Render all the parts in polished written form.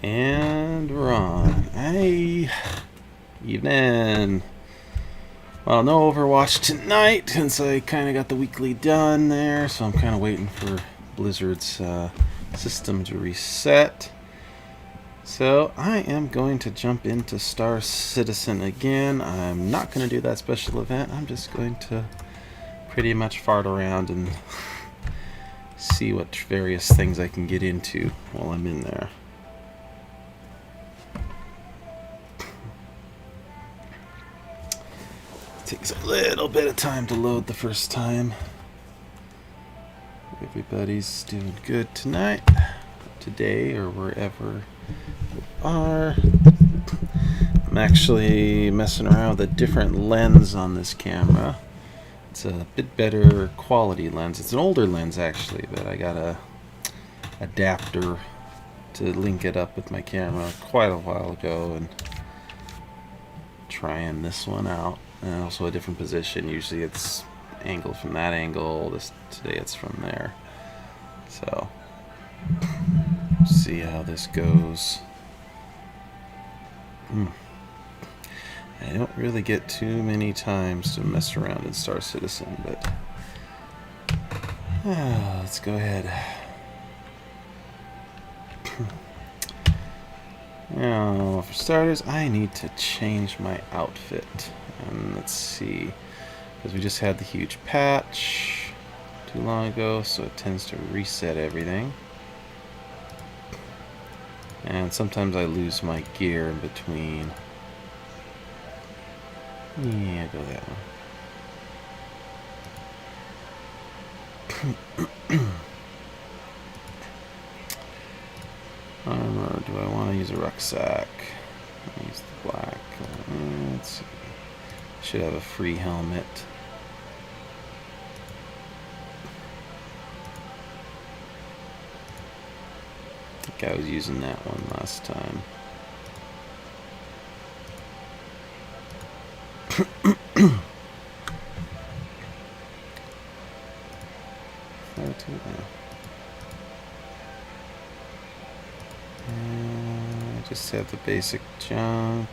And we're on. Hey, evening. Well, no Overwatch tonight since I kind of got the weekly done there, so I'm kind of waiting for Blizzard's system to reset. So I am going to jump into Star Citizen again. I'm not going to do that special event. I'm just going to pretty much fart around and see what various things I can get into while I'm in there. Takes a little bit of time to load the first time. Everybody's doing good tonight, today, or wherever you are. I'm actually messing around with a different lens on this camera. It's a bit better quality lens. It's an older lens actually, but I got a adapter to link it up with my camera quite a while ago and trying this one out. And also a different position. Usually it's angled from that angle. Today it's from there. So see how this goes. I don't really get too many times to mess around in Star Citizen, but let's go ahead. Now, for starters, I need to change my outfit. And let's see, because we just had the huge patch too long ago, so it tends to reset everything. And sometimes I lose my gear in between. Yeah, go that one. Armor, do I want to use a rucksack? I'll use the black. Let's see. Should have a free helmet. I think I was using that one last time. I just have the basic junk.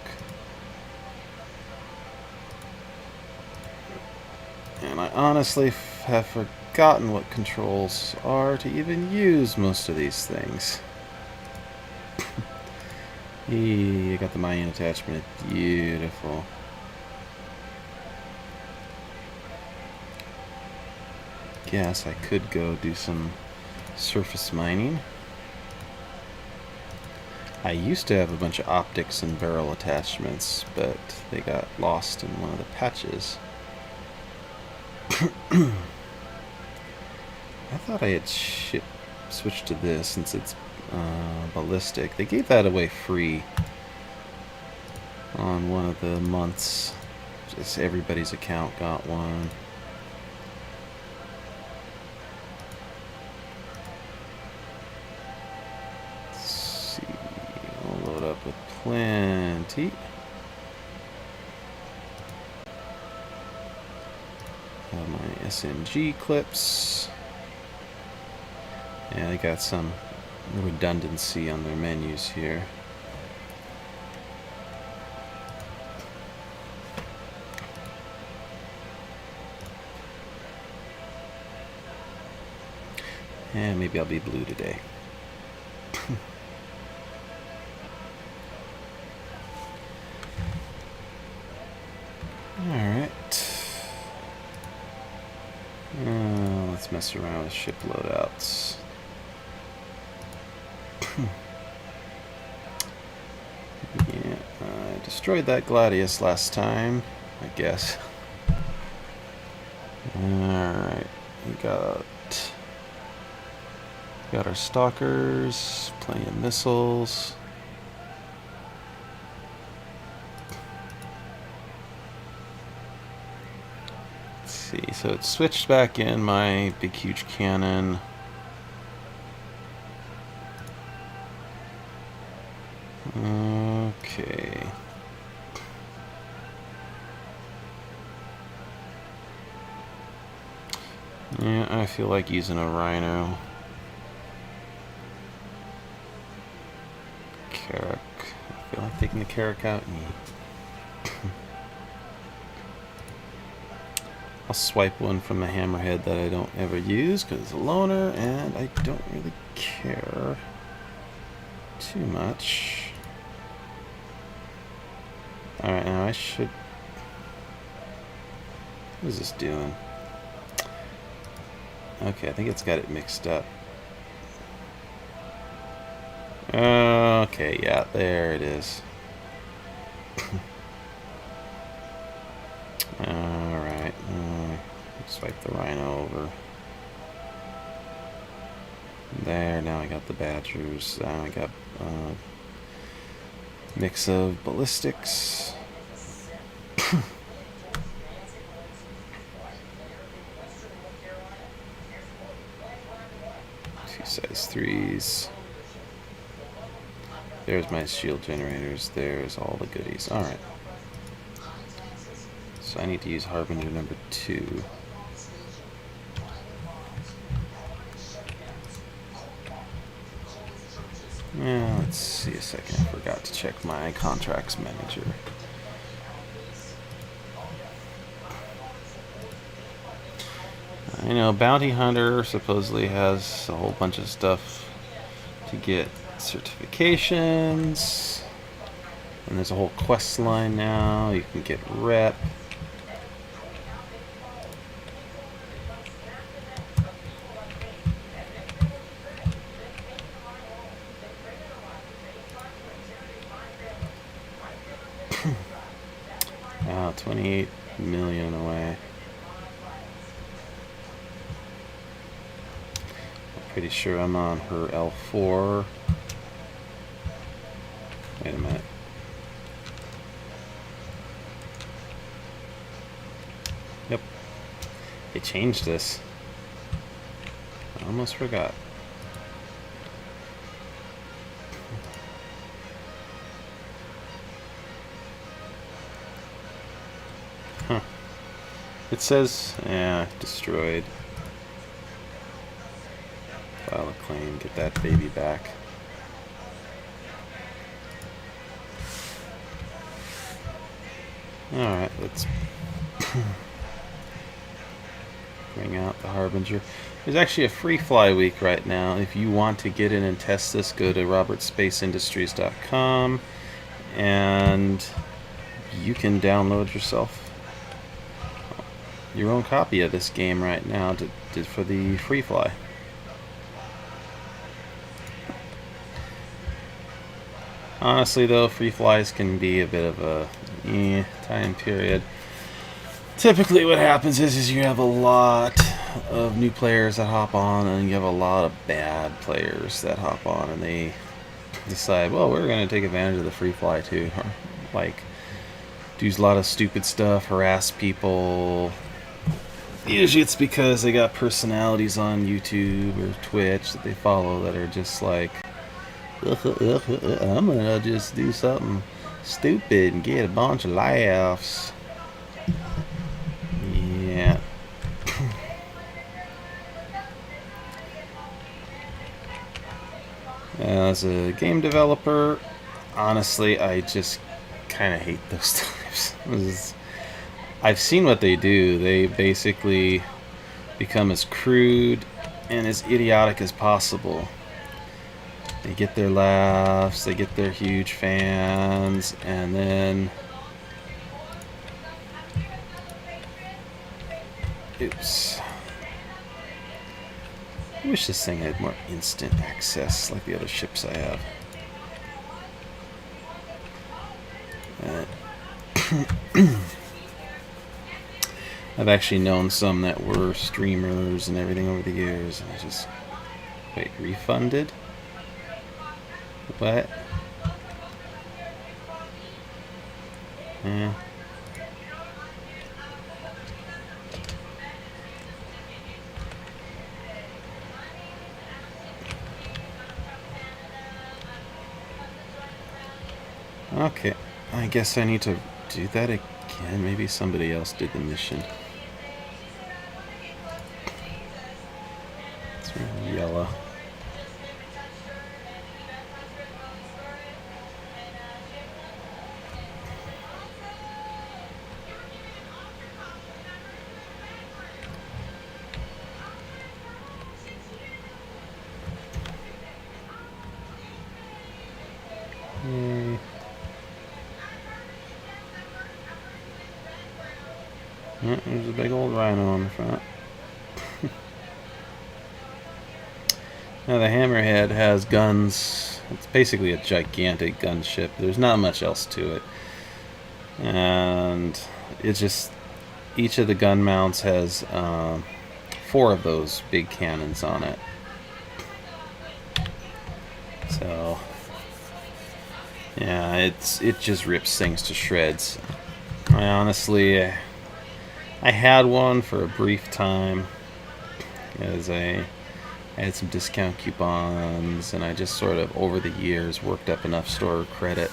And I honestly have forgotten what controls are to even use most of these things. I got the mine attachment. Beautiful. Guess I could go do some surface mining. I used to have a bunch of optics and barrel attachments, but they got lost in one of the patches. I thought I had switched to this since it's ballistic. They gave that away free on one of the months. Just everybody's account got one. Let's see. I'll load up with plenty. Have my SMG clips. Yeah, they got some redundancy on their menus here. And maybe I'll be blue today. Alright. Let's mess around with ship loadouts. Yeah, I destroyed that Gladiator last time, I guess. Alright, we got our stalkers, plenty of missiles. Let's see, so it switched back in my big huge cannon. Okay. Yeah, I feel like using a rhino. Carrick. I feel like taking the Carrick out. I'll swipe one from the hammerhead that I don't ever use because it's a loner and I don't really care too much. Alright, now I should... What is this doing? Okay, I think it's got it mixed up. Okay, yeah, there it is. Alright, swipe the rhino over. There, now I got the badgers. Now I got mix of ballistics. 2 size 3s. There's my shield generators. There's all the goodies. Alright. So I need to use Harbinger number 2. Yeah, let's see a second. I forgot to check my contracts manager. I know Bounty Hunter supposedly has a whole bunch of stuff to get certifications, and there's a whole quest line now. You can get rep. Wow, 28 million away. Pretty sure I'm on her L4. Wait a minute. Yep. They changed this. I almost forgot. Huh. It says, yeah, destroyed. File a claim, get that baby back. Alright, let's bring out the Harbinger. There's actually a free fly week right now. If you want to get in and test this, go to robertspaceindustries.com and you can download yourself your own copy of this game right now for the free fly. Honestly though, free flies can be a bit of a time period. Typically what happens is you have a lot of new players that hop on, and you have a lot of bad players that hop on, and they decide, well, we're going to take advantage of the free fly too. Like, do a lot of stupid stuff, harass people. Usually it's because they got personalities on YouTube or Twitch that they follow that are just like, I'm gonna just do something stupid and get a bunch of laughs. Yeah. As a game developer, honestly, I just kind of hate those types. I've seen what they do. They basically become as crude and as idiotic as possible. They get their laughs, they get their huge fans, and then... Oops. I wish this thing had more instant access like the other ships I have. I've actually known some that were streamers and everything over the years, and I just... Wait, refunded? What? Yeah. Okay, I guess I need to do that again. Maybe somebody else did the mission. It's really yellow. Yay. Yeah, there's a big old rhino on the front. Now the Hammerhead has guns. It's basically a gigantic gunship. There's not much else to it. And it's just, each of the gun mounts has 4 of those big cannons on it. So yeah, it just rips things to shreds. I honestly, I had one for a brief time as I had some discount coupons, and I just sort of over the years worked up enough store credit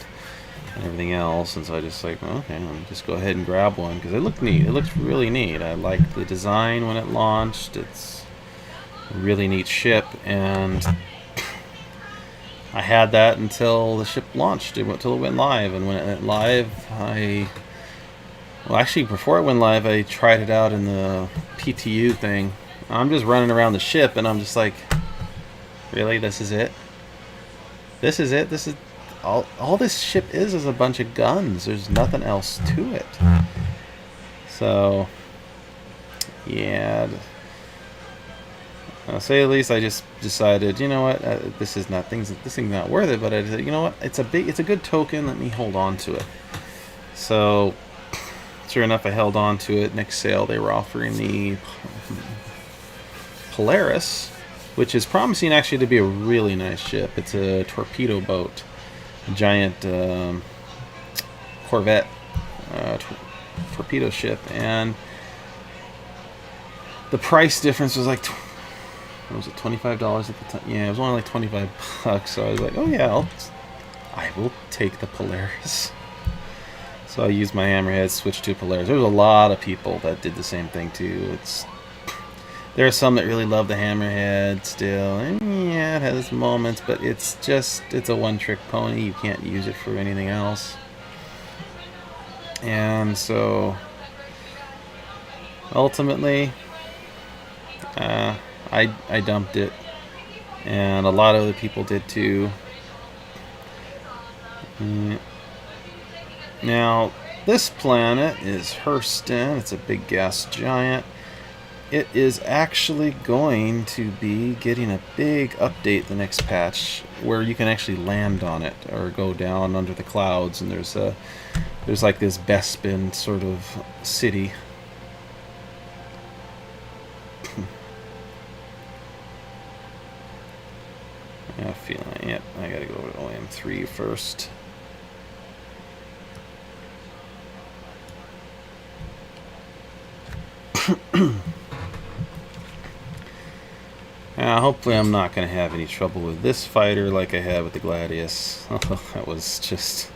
and everything else, and so I just like, okay, let me just go ahead and grab one because it looked neat. It looks really neat. I liked the design when it launched. It's a really neat ship, and I had that until the ship launched. Until it went live, and when it went live, well, actually, before it went live, I tried it out in the PTU thing. I'm just running around the ship, and I'm just like, really? This is it? This is it? This is all this ship is a bunch of guns. There's nothing else to it. So, yeah. I'll say at least I just decided, you know what, this thing's not worth it. But I said, you know what, it's a good token. Let me hold on to it. So, sure enough, I held on to it. Next sale, they were offering the Polaris, which is promising actually to be a really nice ship. It's a torpedo boat, a giant Corvette torpedo ship, and the price difference was like, what was it, $25 at the time? Yeah, it was only like $25. So I was like, oh yeah, I will take the Polaris. So I used my Hammerhead, switched to Polaris. There was a lot of people that did the same thing too. There are some that really love the Hammerhead still, and yeah, it has its moments, but it's a one-trick pony. You can't use it for anything else. And so, ultimately, I dumped it, and a lot of other people did too. Now, this planet is Hurston. It's a big gas giant. It is actually going to be getting a big update the next patch, where you can actually land on it or go down under the clouds, and there's like this Bespin sort of city. I have a feeling, yep, I gotta go over to OM3 first. Hopefully I'm not going to have any trouble with this fighter like I had with the Gladius. That was just...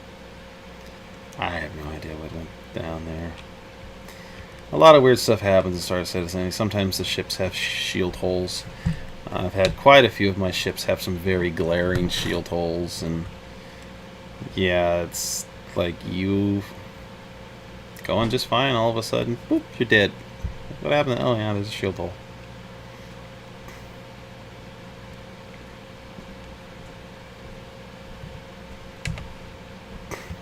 I have no idea what went down there. A lot of weird stuff happens in Star Citizen. Sometimes the ships have shield holes. I've had quite a few of my ships have some very glaring shield holes, and yeah, it's like you going just fine, all of a sudden, boop, you're dead. What happened? Oh yeah, there's a shield hole.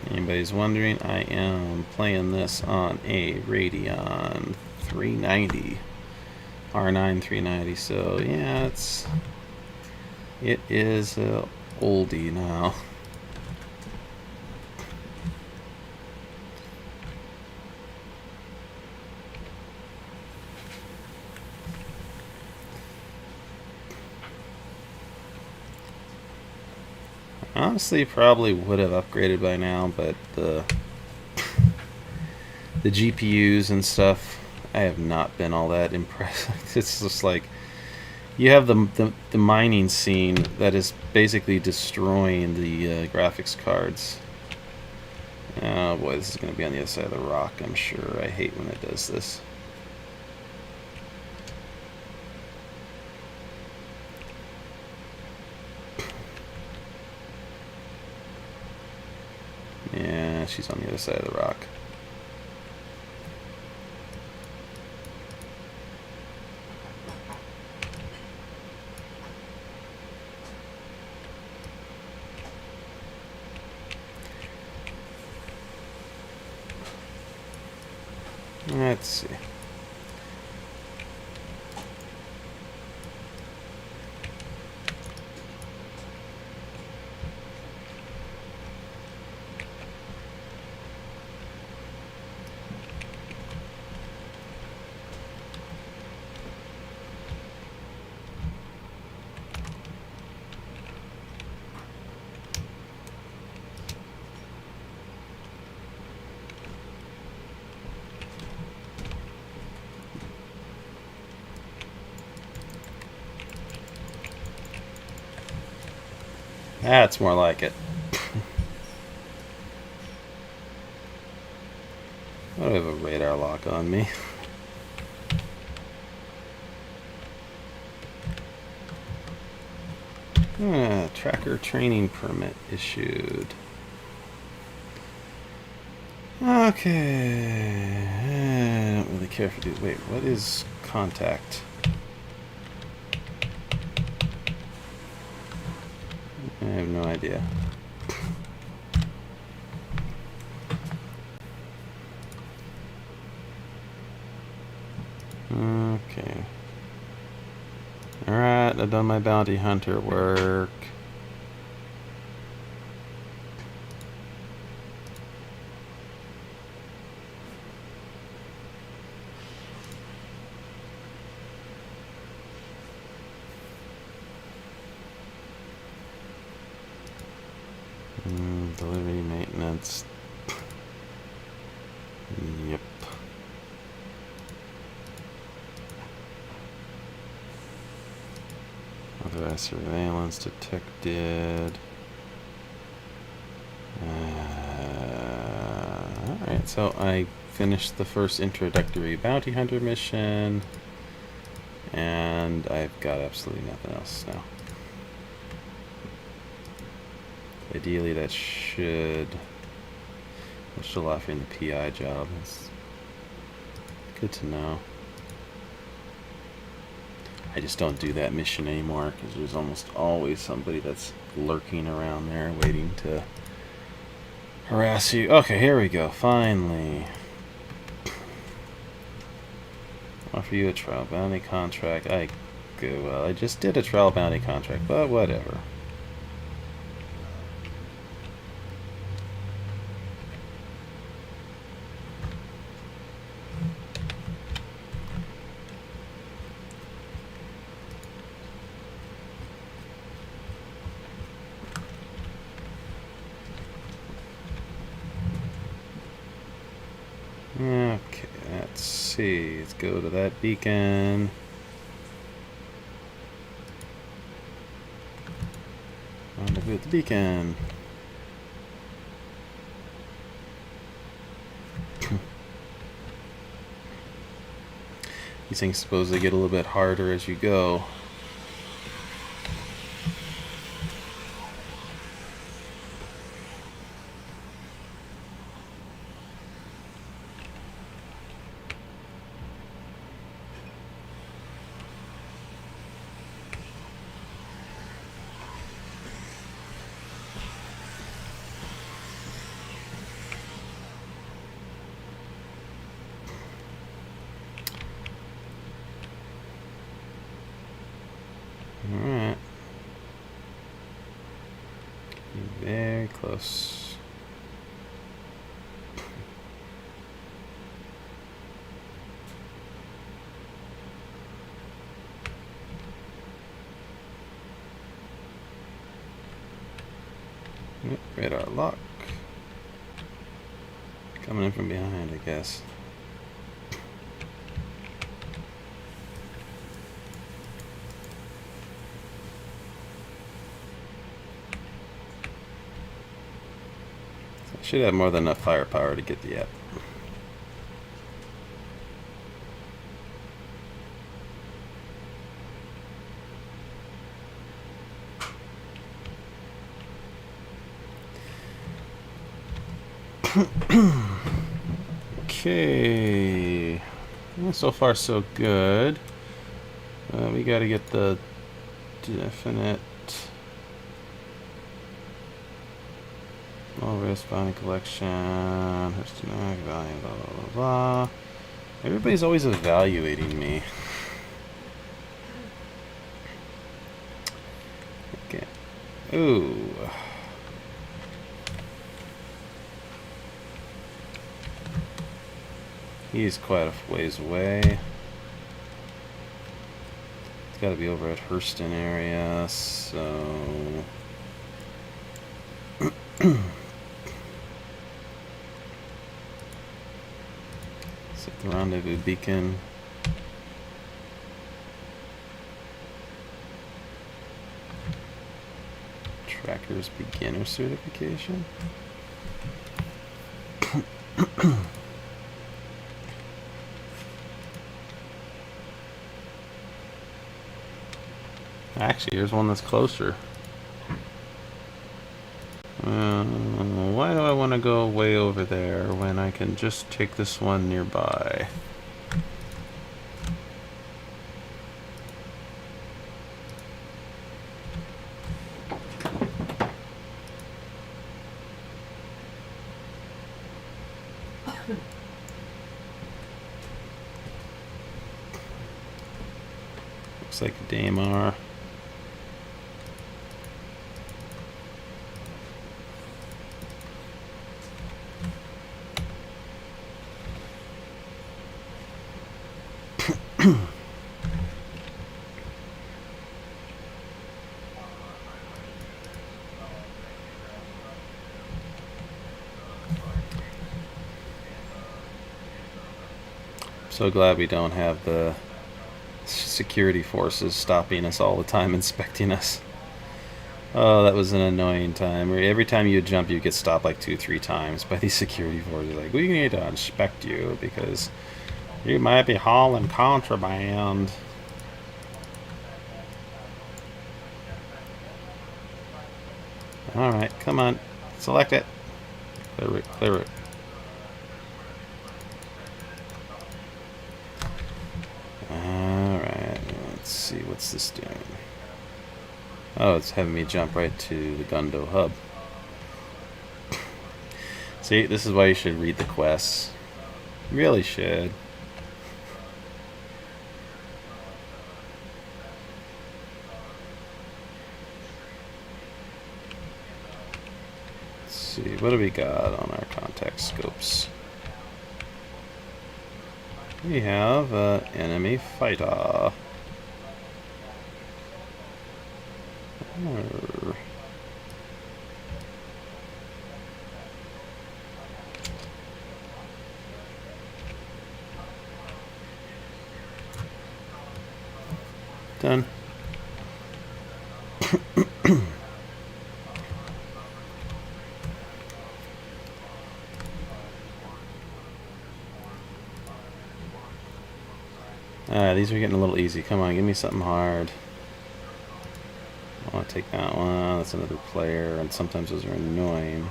Anybody's wondering, I am playing this on a Radeon 390, R9 390, so yeah, it is a oldie now. Honestly, probably would have upgraded by now, but the GPUs and stuff, I have not been all that impressed. It's just like you have the mining scene that is basically destroying the graphics cards. Oh boy, this is going to be on the other side of the rock, I'm sure. I hate when it does this. Yeah, she's on the other side of the rock. Let's see. That's more like it. I have a radar lock on me. Tracker training permit issued. Okay. I don't really care for these. Wait, what is contact? I have no idea. Okay. Alright, I've done my bounty hunter work. Delivery maintenance. Yep. Authorized surveillance detected. Alright, so I finished the first introductory bounty hunter mission, and I've got absolutely nothing else now. Ideally, that should. I'm still offering the PI job. It's good to know. I just don't do that mission anymore because there's almost always somebody that's lurking around there waiting to harass you. Okay, here we go. Finally. Offer you a trial bounty contract. Well, I just did a trial bounty contract, but whatever. Okay, let's see. Let's go to that beacon. Rendezvous at the beacon. These things supposedly get a little bit harder as you go. Alright. Very close. Yep, radar lock. Coming in from behind, I guess. Should have more than enough firepower to get the app. Okay. Well, so far so good. We got to get the definite low risk bounty collection, volume, blah blah blah blah. Everybody's always evaluating me. Okay. Ooh. He's quite a ways away. It's got to be over at Hurston area, so... Set the rendezvous beacon. Tracker's beginner certification. Actually, here's one that's closer. Why do I want to go way over there when I can just take this one nearby? Looks like Damar. So glad we don't have the security forces stopping us all the time, inspecting us. Oh, that was an annoying time. Every time you jump, you get stopped like 2-3 times by these security forces. Like, we need to inspect you because you might be hauling contraband. Alright, come on. Select it. Clear it, clear it. Alright, let's see, what's this doing? Oh, it's having me jump right to the Gundo hub. See, this is why you should read the quests. You really should. Let's see, what do we got on our contact scopes? We have an enemy fighter. Done. These are getting a little easy. Come on, give me something hard. I want to take that one. That's another player, and sometimes those are annoying.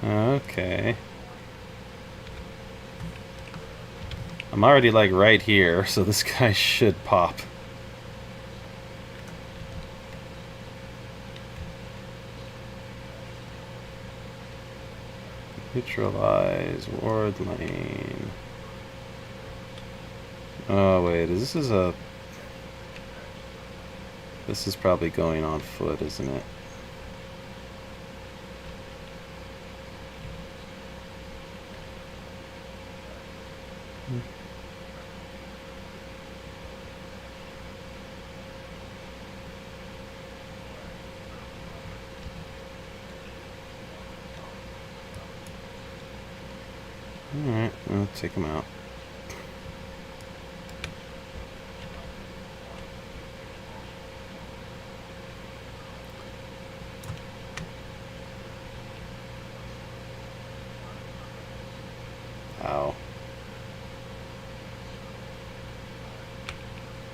Okay. I'm already like right here, so this guy should pop. Neutralize ward lane. Oh wait, this is probably going on foot, isn't it? Alright, we'll take him out. Ow.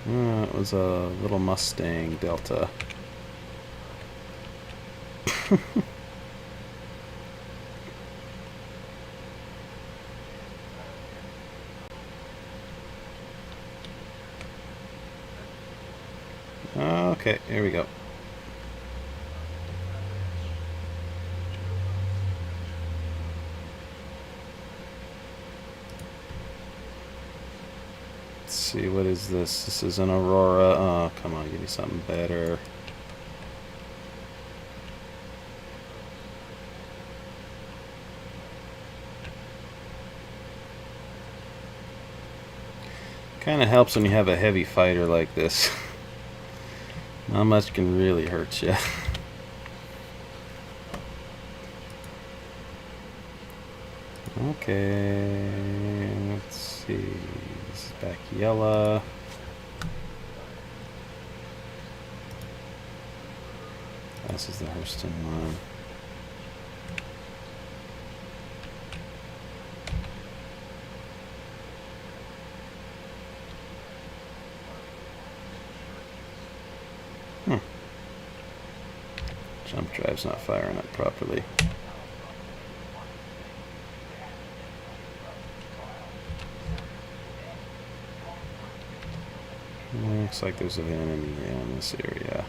It was a little Mustang Delta. Okay, here we go. Let's see, what is this? This is an Aurora. Oh, come on, give me something better. Kind of helps when you have a heavy fighter like this. Not much can really hurt you. Okay, let's see. This is back yellow. This is the Hurston one. Jump drive's not firing up properly. Looks like there's an enemy in this area.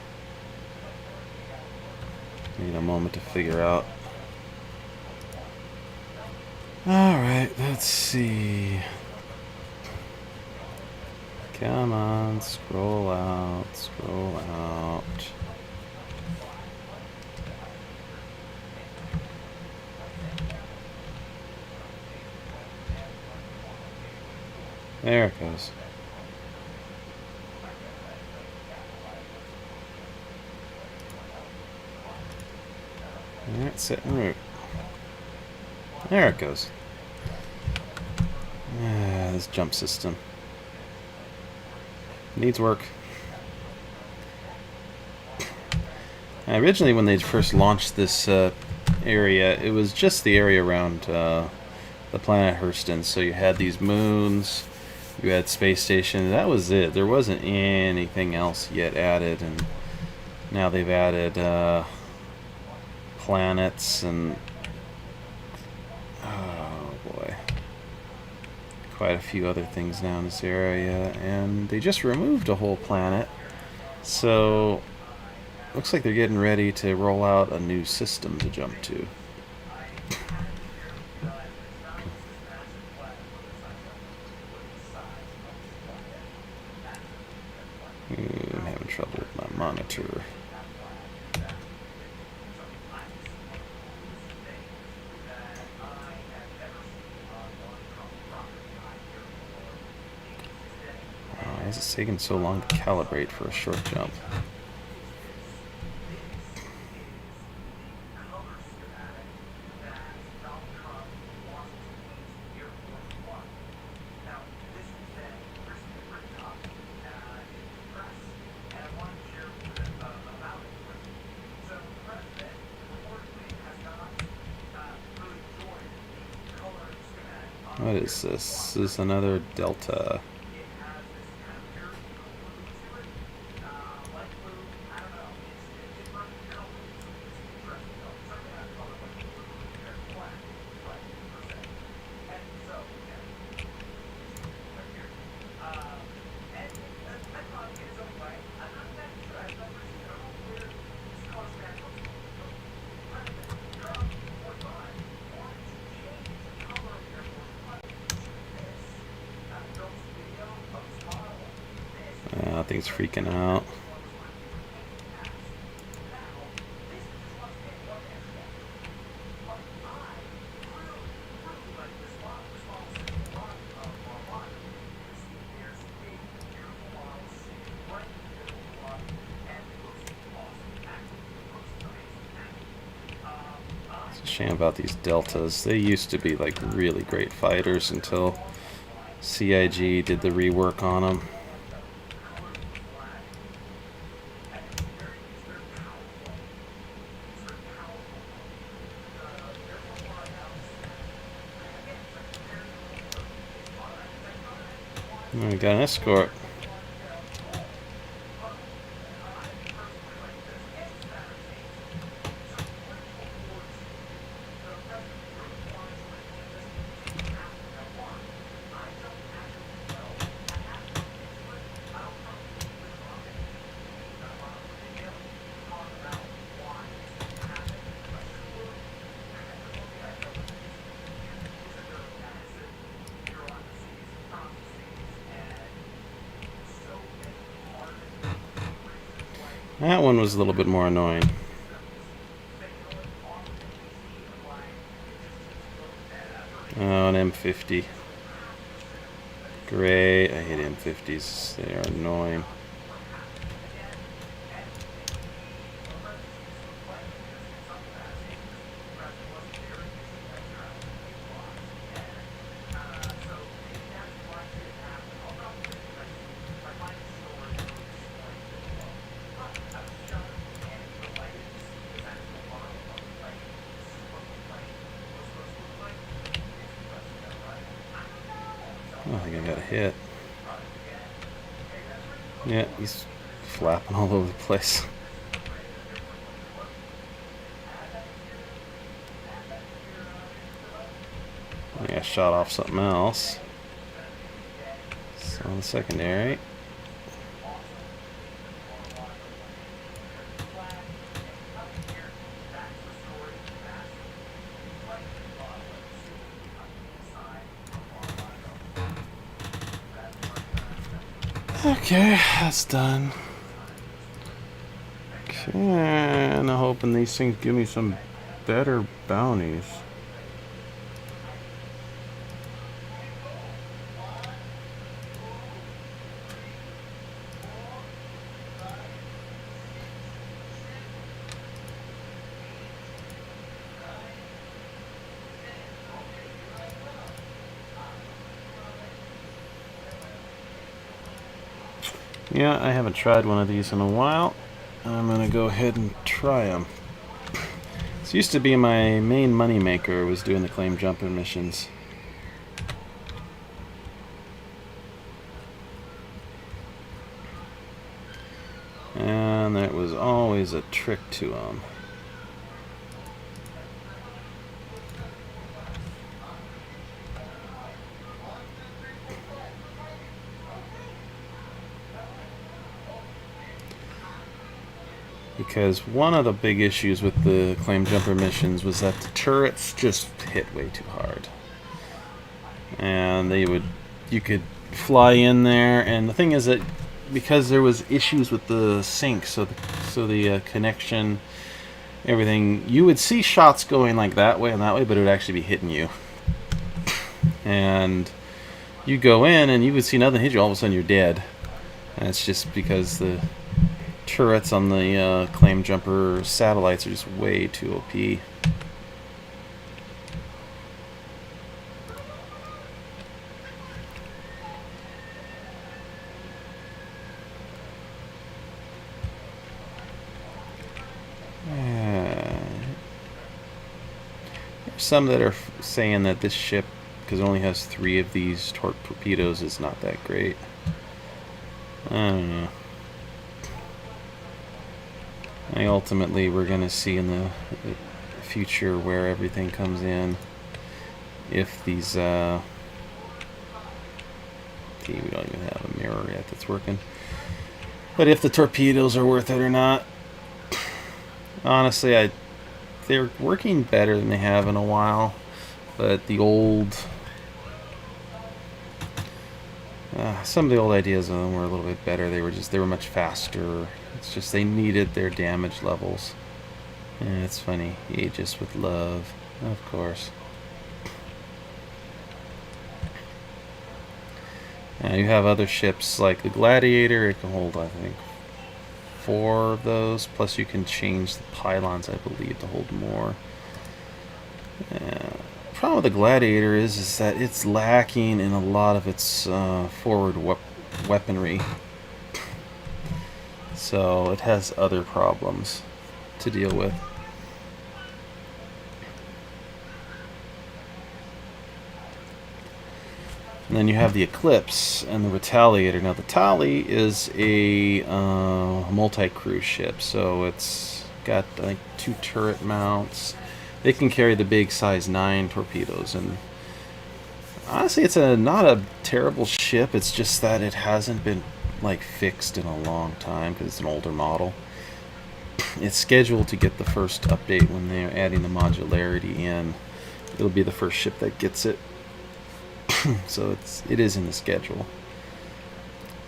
Need a moment to figure out. Alright, let's see. Come on, scroll out, scroll out. There it goes. Alright, set en route. There it goes. This jump system needs work. Originally, when they first launched this area, it was just the area around the planet Hurston. So you had these moons, you had space station. That was it. There wasn't anything else yet added, and now they've added planets and oh boy, quite a few other things now in this area, and they just removed a whole planet. So looks like they're getting ready to roll out a new system to jump to. I'm having trouble with my monitor. Why is it taking so long to calibrate for a short jump? What is this? This is another Delta. Thing's freaking out. It's a shame about these deltas. They used to be like really great fighters until CIG did the rework on them. We got an escort. That one was a little bit more annoying. Oh, an M50. Great. I hate M50s. They are annoying. I think I got a hit. Yeah, he's flapping all over the place. I got shot off something else. So on the secondary. Okay, that's done. Okay, and I'm hoping these things give me some better bounties. Yeah, I haven't tried one of these in a while. I'm gonna go ahead and try them. This used to be my main money maker, was doing the claim jumper missions. And there was always a trick to them. Because one of the big issues with the claim jumper missions was that the turrets just hit way too hard. And you could fly in there, and the thing is that because there was issues with the sync, so the connection, everything, you would see shots going like that way and that way, but it would actually be hitting you. And you go in and you would see nothing hit you, all of a sudden you're dead. And it's just because the turrets on the claim jumper satellites are just way too OP. There's some that are saying that this ship, because it only has 3 of these torpedoes, is not that great. I don't know. I think ultimately we're going to see in the future where everything comes in. If these we don't even have a mirror yet that's working. But if the torpedoes are worth it or not. Honestly, they're working better than they have in a while. But the old some of the old ideas of them were a little bit better. They were much faster. It's just they needed their damage levels. And it's funny, ages with love, of course. You have other ships like the Gladiator. It can hold, I think, 4 of those. Plus, you can change the pylons, I believe, to hold more. The problem with the Gladiator is that it's lacking in a lot of its forward weaponry. So it has other problems to deal with. And then you have the Eclipse and the Retaliator. Now the Tally is a multi-crew ship, so it's got like 2 turret mounts. They can carry the big size 9 torpedoes, and honestly, it's not a terrible ship. It's just that it hasn't been like fixed in a long time because it's an older model. It's scheduled to get the first update when they're adding the modularity in. It'll be the first ship that gets it. So it is in the schedule.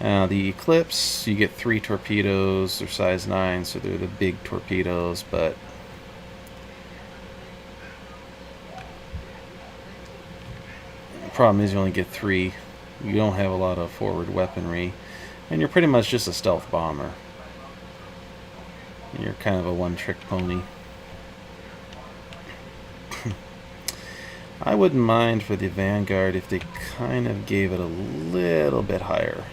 The Eclipse, you get 3 torpedoes. They're size 9, so they're the big torpedoes, but the problem is you only get 3. You don't have a lot of forward weaponry, and you're pretty much just a stealth bomber. And you're kind of a one-trick pony. I wouldn't mind for the Vanguard if they kind of gave it a little bit higher.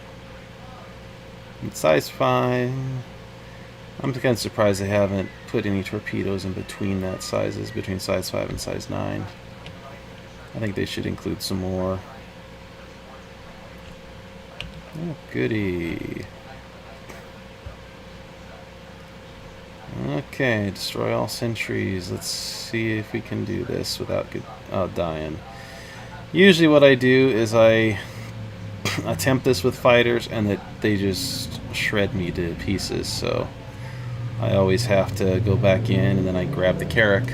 It's size 5. I'm kind of surprised they haven't put any torpedoes in between that sizes, between size 5 and size 9. I think they should include some more. Oh, goody. Okay, destroy all sentries. Let's see if we can do this without dying. Usually what I do is I attempt this with fighters and that they just shred me to pieces, so I always have to go back in and then I grab the Carrack.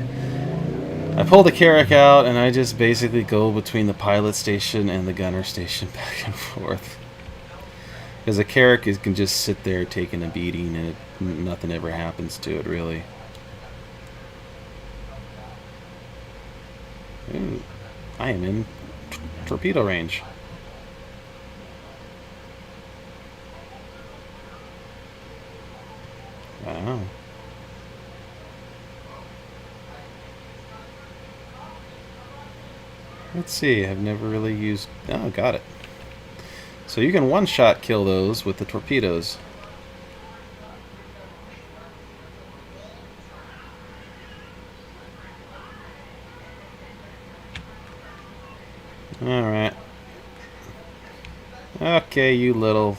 I pull the Carrack out and I just basically go between the pilot station and the gunner station back and forth. Because a Carrack can just sit there taking a beating and nothing ever happens to it, really. Ooh, I am in torpedo range. Wow. Let's see, I've never really used... Oh, got it. So you can one-shot kill those with the torpedoes. Alright. Okay, you little...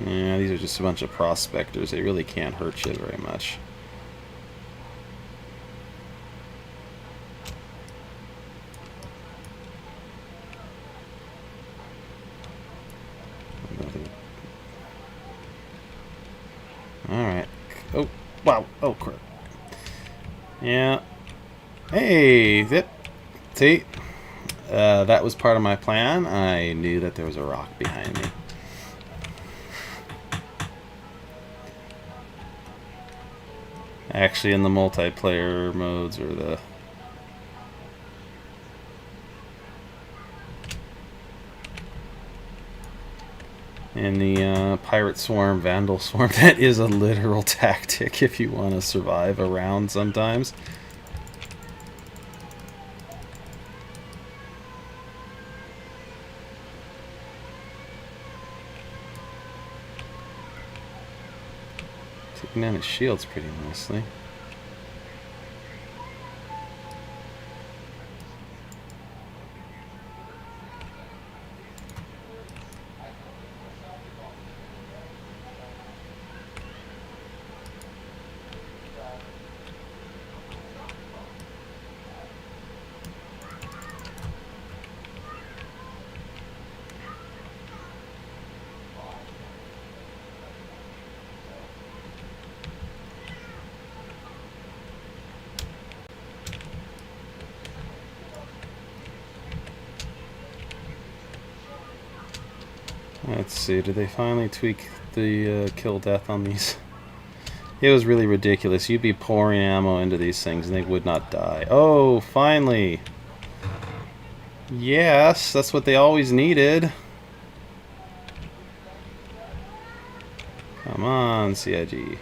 Yeah, these are just a bunch of prospectors. They really can't hurt you very much. Alright. Oh, wow. Oh, crap. Yeah. Hey, zip. See? That was part of my plan. I knew that there was a rock behind me. Actually, in the multiplayer modes or the... In the Pirate Swarm, Vandal Swarm, that is a literal tactic if you want to survive a round sometimes. Taking down his shields pretty nicely. Let's see, did they finally tweak the kill death on these? It was really ridiculous. You'd be pouring ammo into these things and they would not die. Oh, finally! Yes, that's what they always needed. Come on, CIG.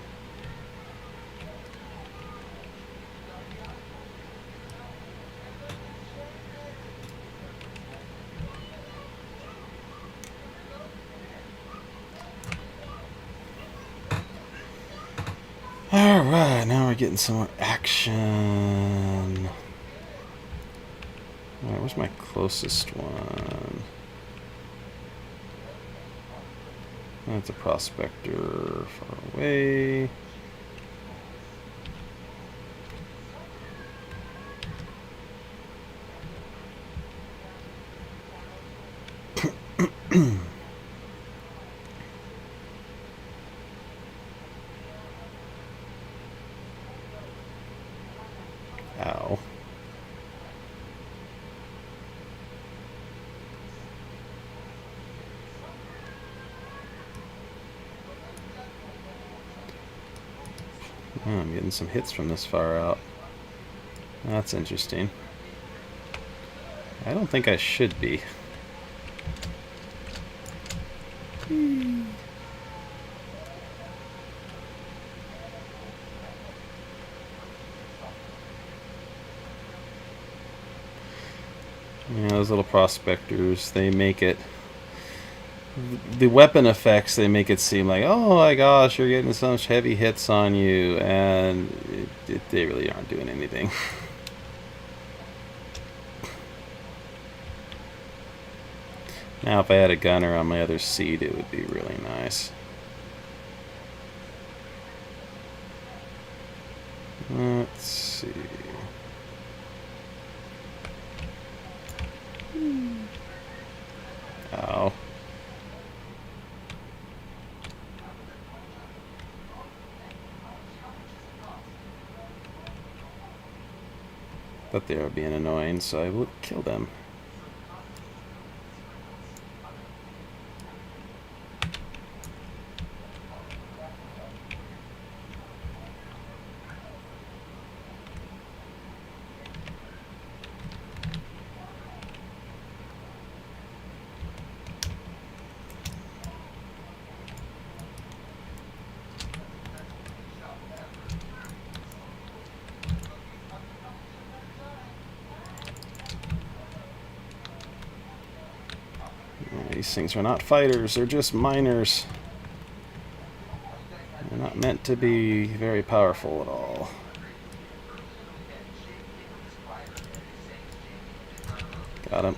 Alright, now we're getting some more action. Alright, where's my closest one? That's a prospector far away. Ow. Oh, I'm getting some hits from this far out. That's interesting. I don't think I should be. Yeah, those little prospectors, they make it... The weapon effects, they make it seem like, oh my gosh, you're getting so much heavy hits on you, and they really aren't doing anything. Now, if I had a gunner on my other seat, it would be really nice. Let's see. Ow. Thought they were being annoying, so I will kill them. These things are not fighters, they're just miners. They're not meant to be very powerful at all. Got him.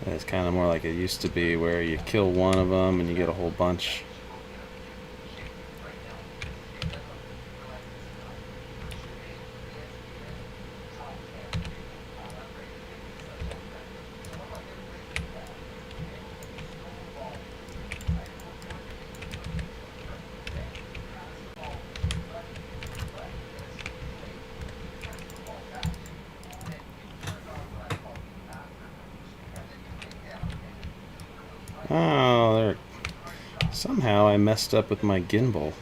It's kind of more like it used to be, where you kill one of them and you get a whole bunch. Oh, there. Somehow I messed up with my gimbal.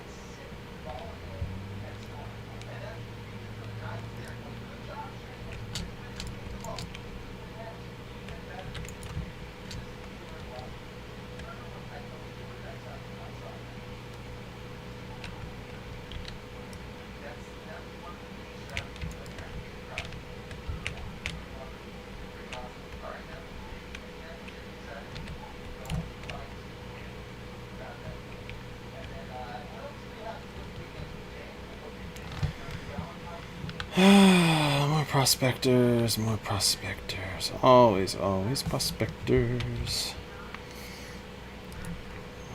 More prospectors, more prospectors. Always, always prospectors.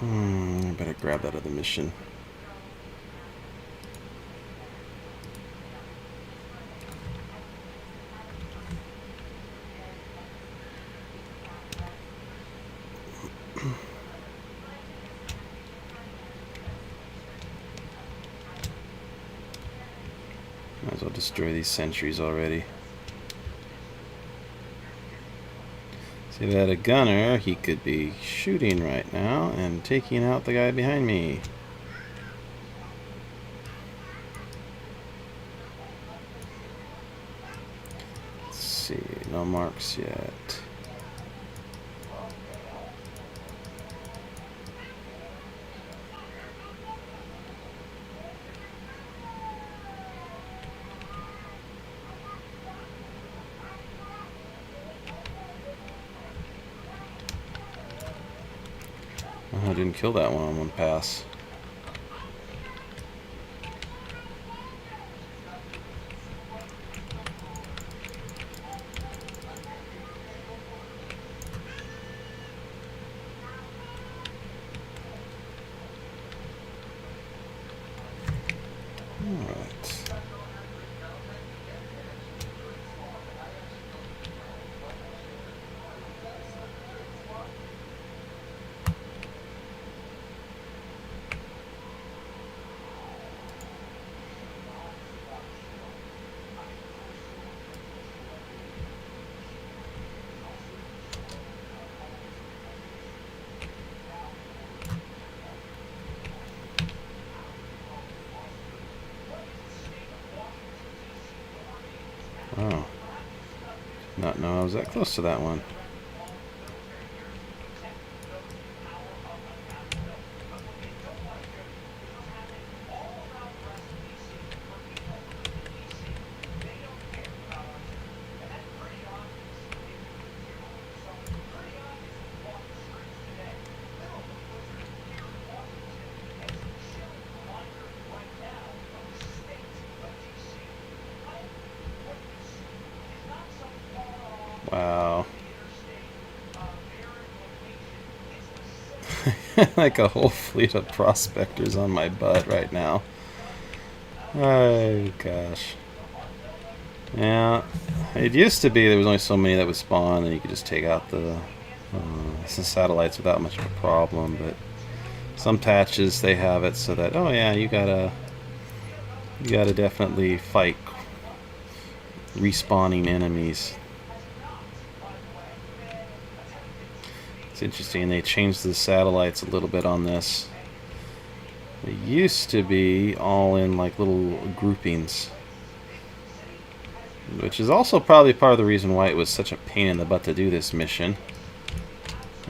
I better grab that other mission. Might as well destroy these sentries already. See, if I had a gunner, he could be shooting right now and taking out the guy behind me. Let's see, no marks yet. Oh, I didn't kill that one on one pass. Alright. Oh. Not know I was that close to that one. Wow. Like a whole fleet of prospectors on my butt right now. Oh, gosh. Yeah. It used to be there was only so many that would spawn and you could just take out the satellites without much of a problem, but some patches they have it so that, oh yeah, you gotta definitely fight respawning enemies. It's interesting, they changed the satellites a little bit on this. They used to be all in like little groupings, which is also probably part of the reason why it was such a pain in the butt to do this mission.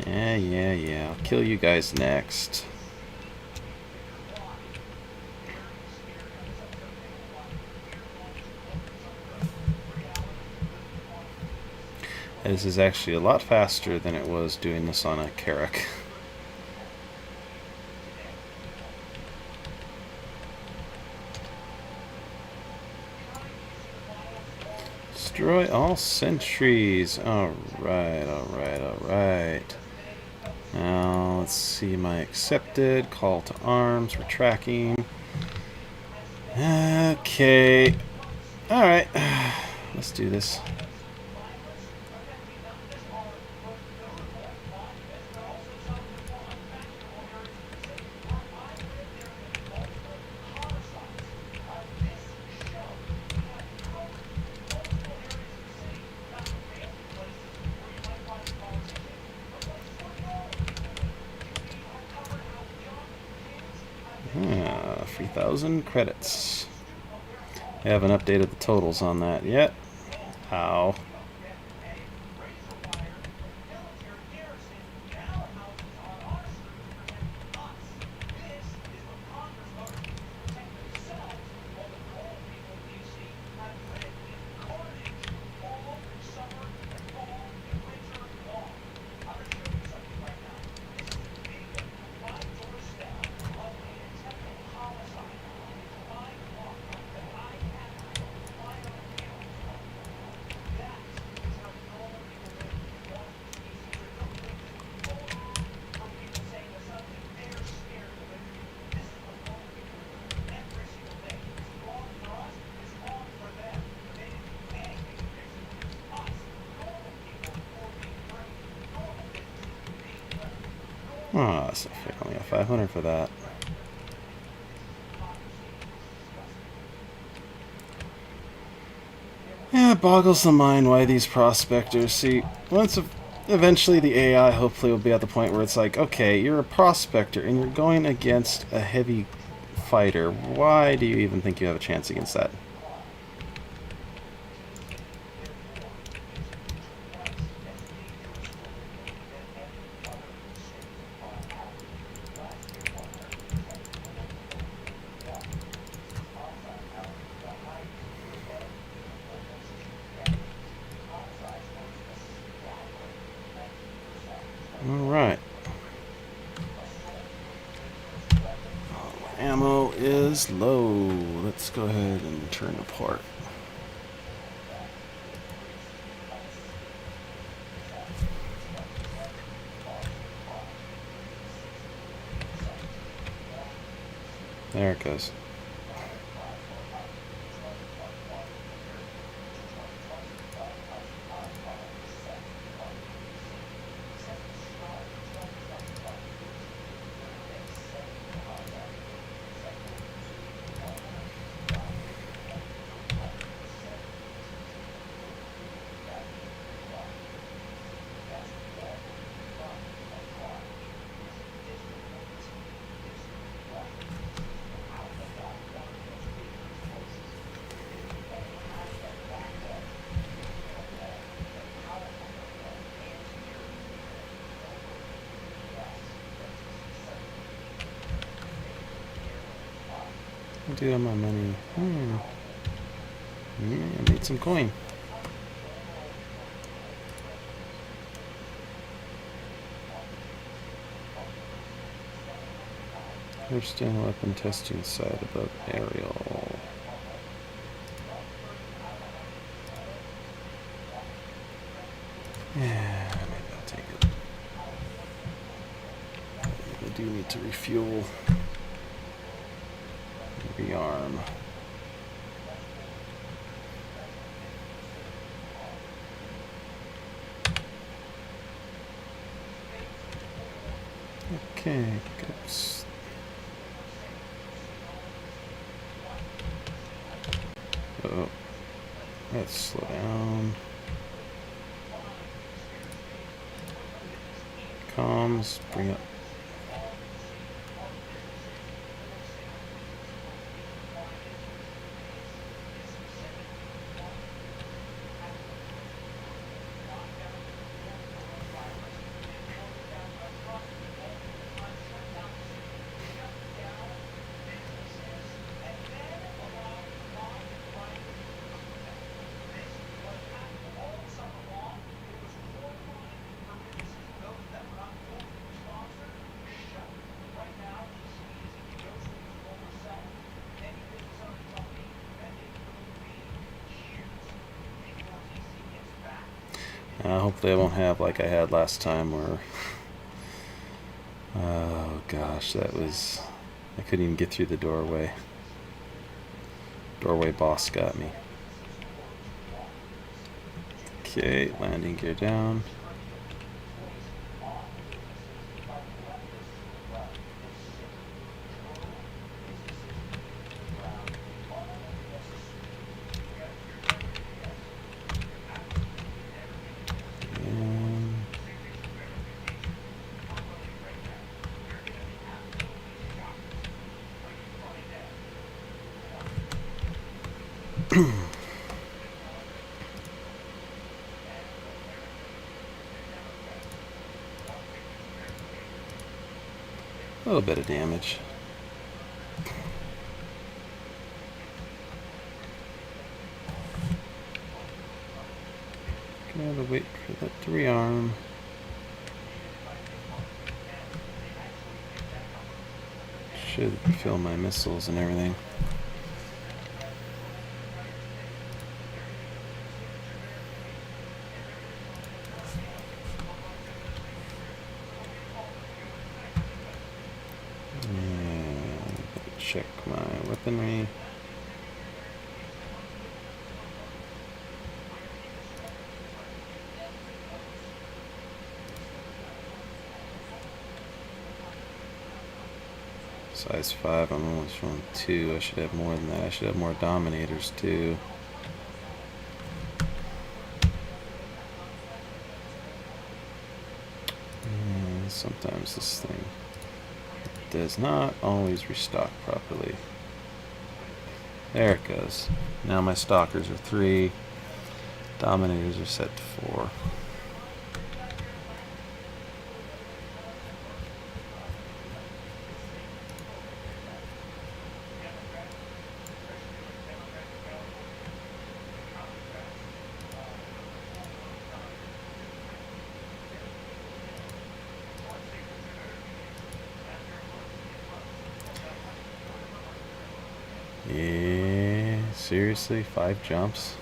Yeah, I'll kill you guys next. This is actually a lot faster than it was doing this on a Carrack. Destroy all sentries. Alright. Now, let's see my accepted. Call to arms. We're tracking. Okay. Alright. Let's do this. Ah, 3,000 credits. I haven't updated the totals on that yet. Ow. Oh, so I only got 500 for that. Yeah, it boggles the mind why these prospectors see. Eventually the AI hopefully will be at the point where it's like, okay, you're a prospector and you're going against a heavy fighter. Why do you even think you have a chance against that? Alright. Ammo is low. Let's go ahead and turn apart. There it goes. I do have my money. I need some coin. Understand weapon testing site above aerial. Yeah, maybe I'll take it. I do need to refuel. Rearm. Okay, good. Oh, let's slow down. Comms, bring up. Hopefully I won't have like I had last time where, oh gosh, that was, I couldn't even get through the doorway. Doorway boss got me. Okay, landing gear down. A little bit of damage. Gotta wait for that to rearm. Should refill my missiles and everything. Check my weaponry. Size 5, I'm only showing 2. I should have more than that. I should have more dominators too. And sometimes this thing does not always restock properly. There it goes. Now my stalkers are 3. Dominators are set to 4. Yeah, seriously, 5 jumps?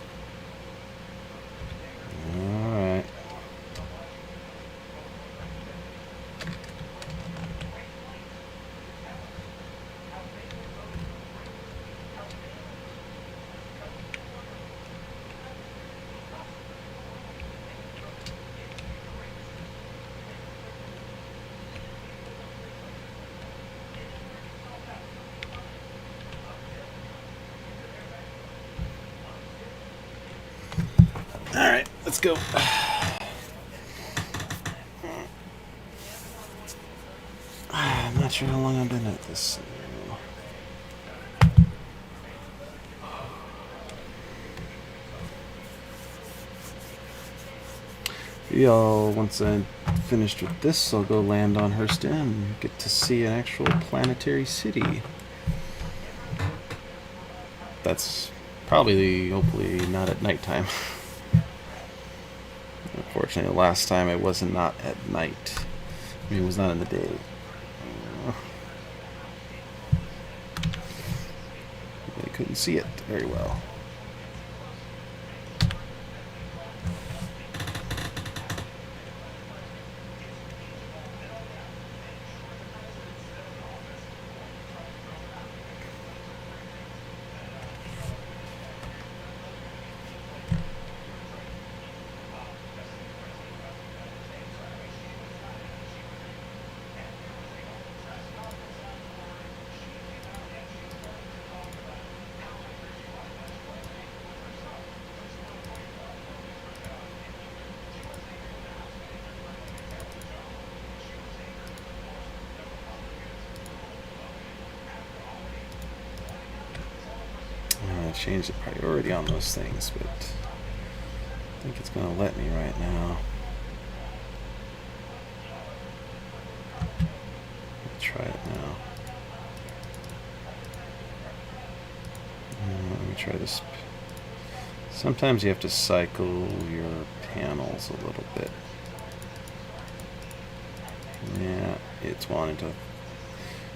Alright. Alright, let's go. I'm not sure how long I've been at this. Y'all, once I'm finished with this, I'll go land on Hurston and get to see an actual planetary city. that's probably, hopefully, not at nighttime. Unfortunately, the last time it was not at night. I mean, it was not in the day. I couldn't see it very well. Change the priority on those things, but I think it's going to let me right now. Let's try it now. Let me try this. Sometimes you have to cycle your panels a little bit. Yeah, it's wanting to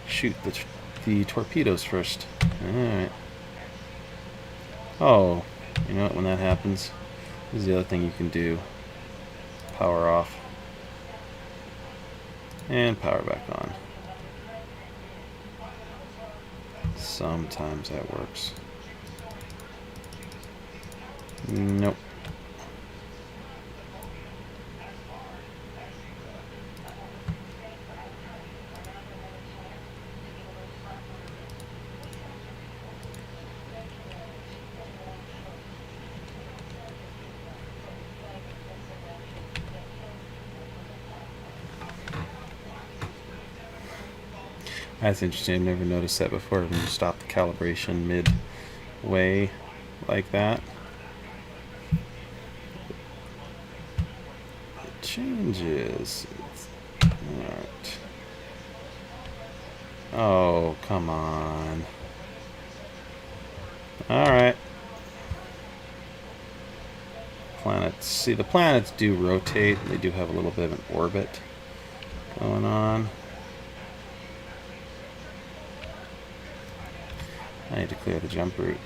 shoot the torpedoes first. Alright. Oh, you know what, when that happens, this is the other thing you can do. Power off. And power back on. Sometimes that works. Nope. That's interesting. I've never noticed that before when you stop the calibration midway like that. It changes. Alright. Oh, come on. Alright. Planets. See, the planets do rotate. They do have a little bit of an orbit going on. I need to clear the jump route.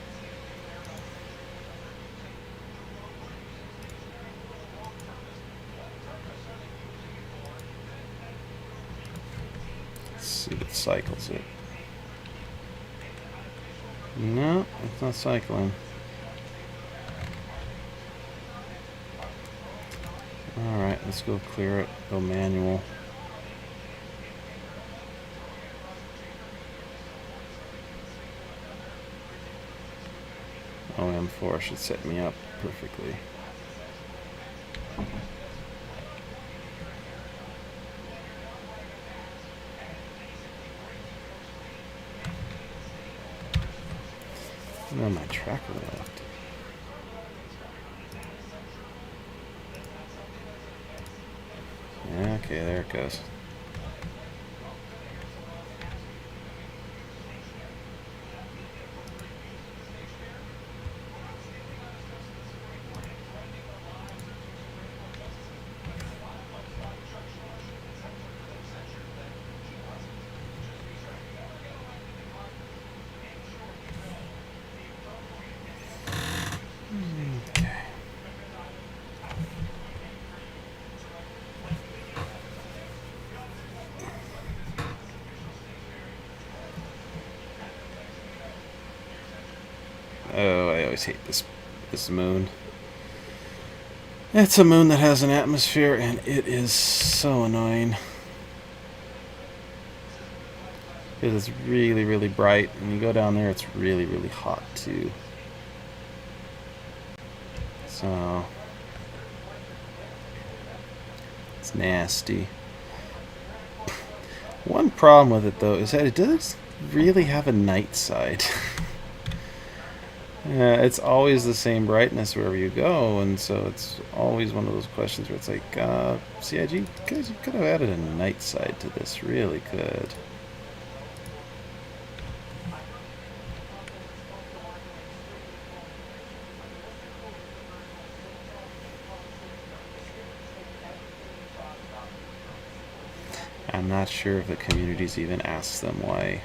Let's see if it cycles it. No, it's not cycling. Alright, let's go clear it. Go manual. OM4 should set me up perfectly. No, my tracker left. Okay, there it goes. Oh, I always hate this moon. It's a moon that has an atmosphere, and it is so annoying. Because it's really, really bright. When you go down there, it's really, really hot, too. So it's nasty. One problem with it, though, is that it does really have a night side. It's always the same brightness wherever you go, and so it's always one of those questions where it's like, CIG, guys, you could have added a night side to this, really could. I'm not sure if the communities even asked them why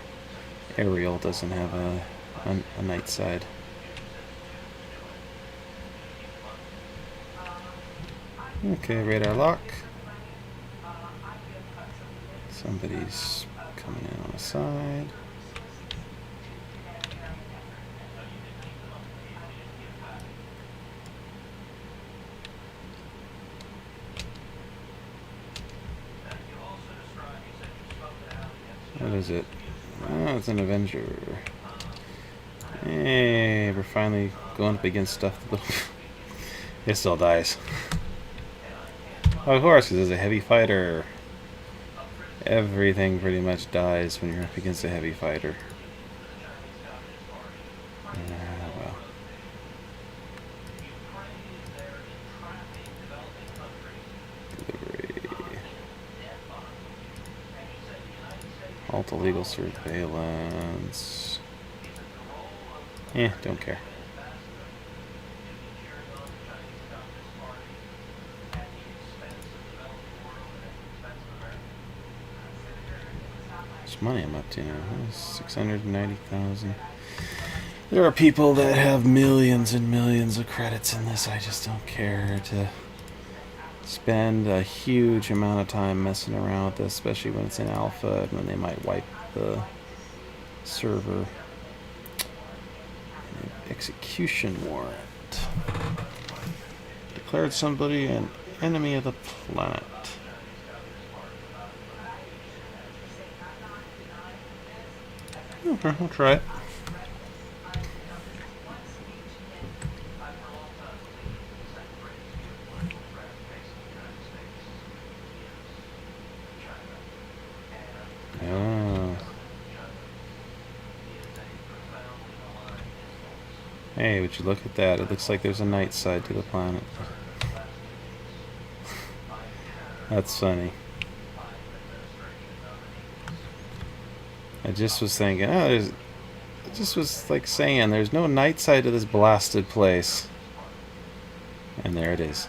Ariel doesn't have a night side. Okay, radar lock. Somebody's coming in on the side. What is it? Oh, it's an Avenger. Hey, we're finally going up against stuff that it still dies. Of course, because it's a heavy fighter. Everything pretty much dies when you're up against a heavy fighter. Well. Delivery. Halt illegal surveillance. Don't care. How much money I'm up to now? 690,000. There are people that have millions and millions of credits in this. I just don't care to spend a huge amount of time messing around with this, especially when it's in alpha and when they might wipe the server. Execution warrant. Declared somebody an enemy of the planet. Okay, I'll try it. Hey, would you look at that? It looks like there's a night side to the planet. That's funny. I just was thinking, I just was like saying, there's no night side to this blasted place. And there it is.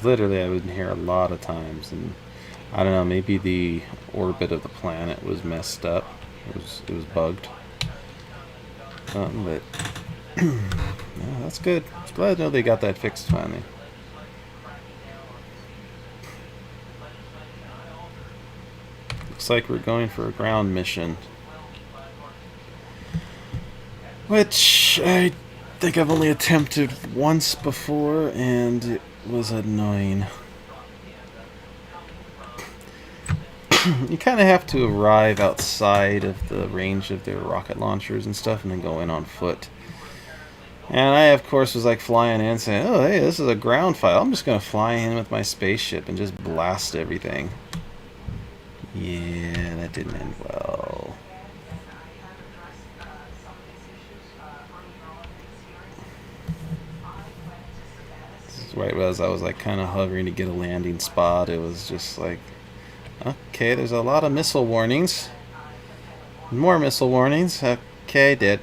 Literally, I would hear a lot of times, and I don't know, maybe the orbit of the planet was messed up. It was bugged. But yeah, that's good. I'm glad to know they got that fixed finally. Looks like we're going for a ground mission, which I think I've only attempted once before, and it was annoying. You kind of have to arrive outside of the range of their rocket launchers and stuff and then go in on foot. And I, of course, was like flying in saying, oh, hey, this is a ground fight. I'm just going to fly in with my spaceship and just blast everything. Yeah, that didn't end well. Right as I was like kind of hovering to get a landing spot, it was just like, okay, there's a lot of missile warnings. More missile warnings. Okay, dead.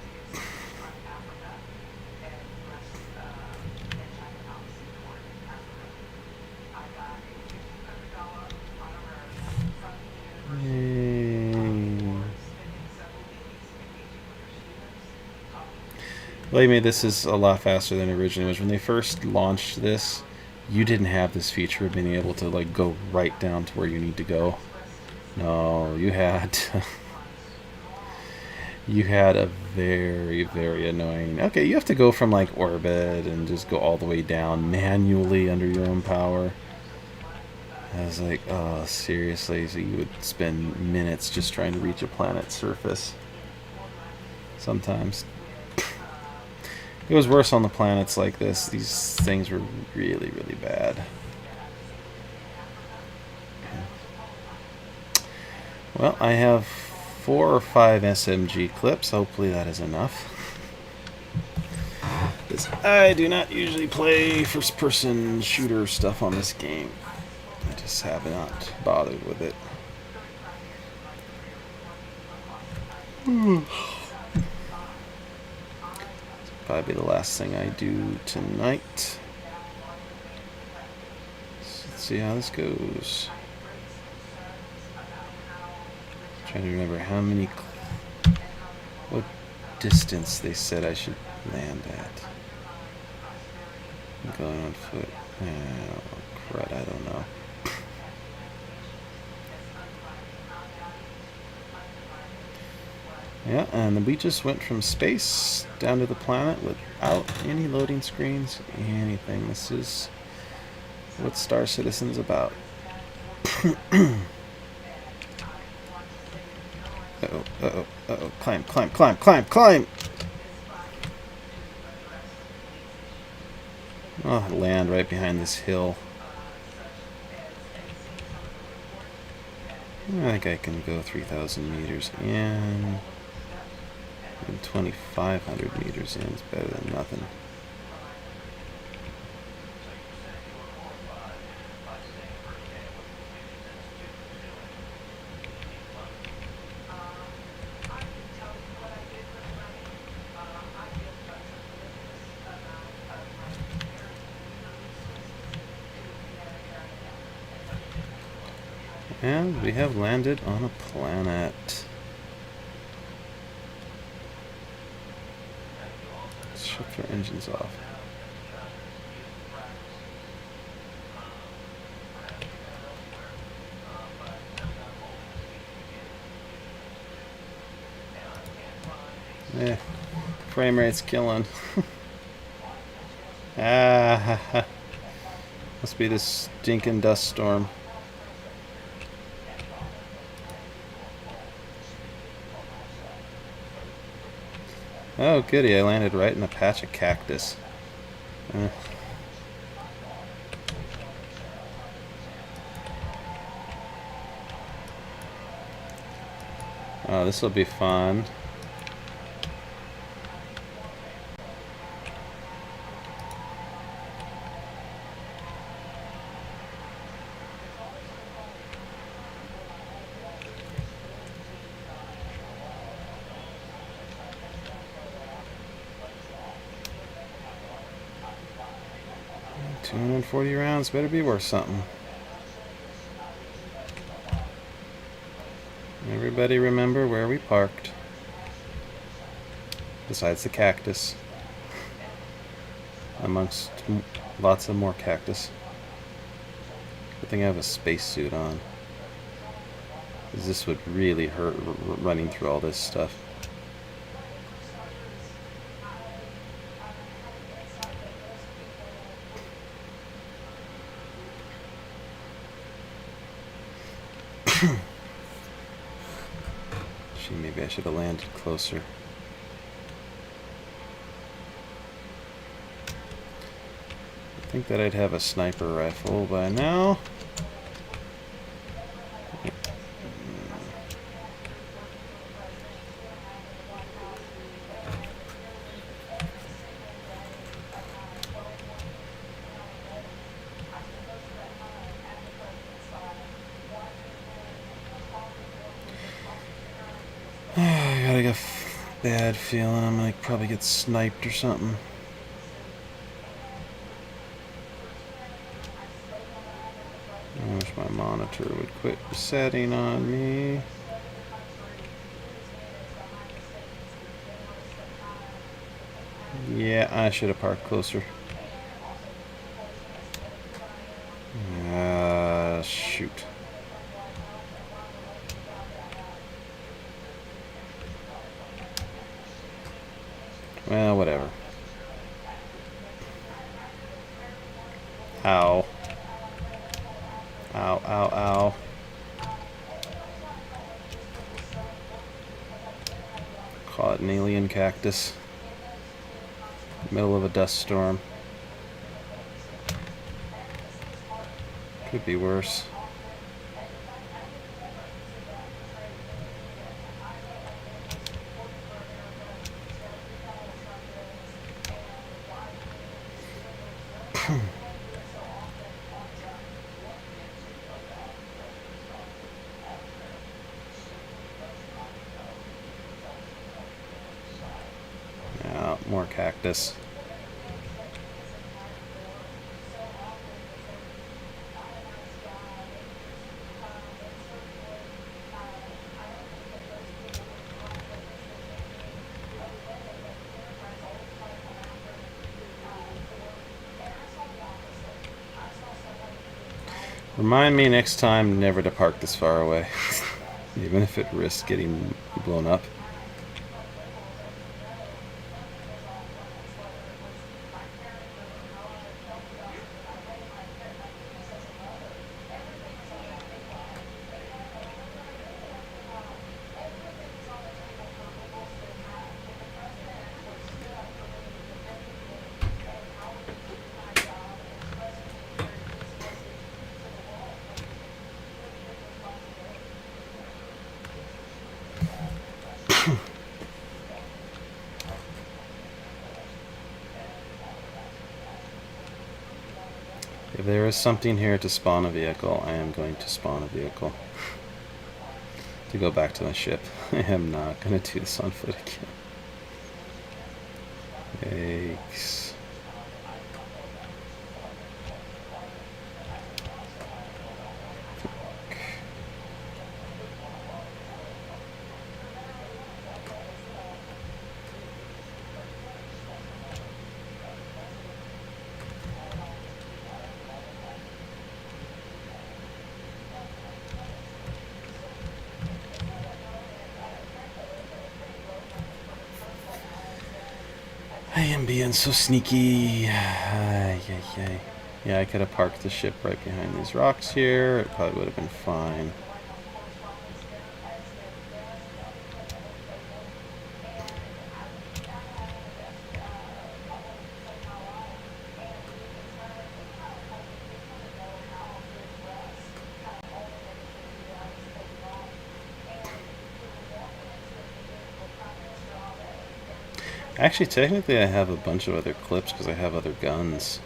Believe me, this is a lot faster than it originally was. When they first launched this, you didn't have this feature of being able to like go right down to where you need to go. No, you had you had a very, very annoying. Okay, you have to go from like orbit and just go all the way down manually under your own power. I was like, oh, seriously? So you would spend minutes just trying to reach a planet's surface. Sometimes. It was worse on the planets like this. These things were really, really bad. Well, I have 4 or 5 SMG clips. Hopefully that is enough. Because I do not usually play first-person shooter stuff on this game. I just have not bothered with it. Probably the last thing I do tonight. Let's see how this goes. Trying to remember what distance they said I should land at. I'm going on foot. Oh, crud, I don't know. Yeah, and we just went from space down to the planet without any loading screens, anything. This is what Star Citizen's about. Uh-oh, uh-oh, uh-oh. Climb, climb, climb, climb, climb! Oh, I land right behind this hill. I think I can go 3,000 meters in. And 2,500 meters in is better than nothing. And we have landed on a planet. Let's shift our engines off. Frame rate's killing. Must be this stinking dust storm. Oh, goody, I landed right in a patch of cactus. Oh, this will be fun. $240 rounds better be worth something. Everybody remember where we parked. Besides the cactus. Amongst lots of more cactus. Good thing I have a spacesuit on. 'Cause this would really hurt running through all this stuff. Maybe I should have landed closer. I think that I'd have a sniper rifle by now. I got a bad feeling I'm gonna probably get sniped or something. I wish my monitor would quit resetting on me. Yeah, I should have parked closer. Shoot. Well, whatever. Ow. Ow, ow, ow. Caught an alien cactus. Middle of a dust storm. Could be worse. More cactus. Remind me next time never to park this far away, even if it risks getting blown up. If there is something here to spawn a vehicle, I am going to spawn a vehicle. To go back to my ship. I am not going to do this on foot again. Yikes. I am being so sneaky. Yeah, I could have parked the ship right behind these rocks here. It probably would have been fine. Actually, technically I have a bunch of other clips because I have other guns.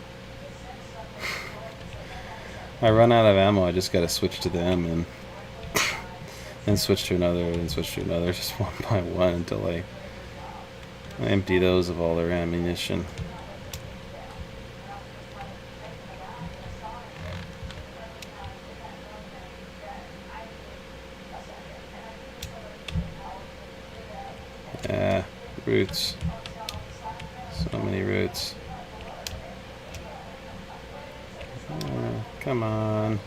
I run out of ammo, I just gotta switch to them and switch to another and switch to another just one by one until I empty those of all their ammunition. Yeah, roots. So many roots. Come on.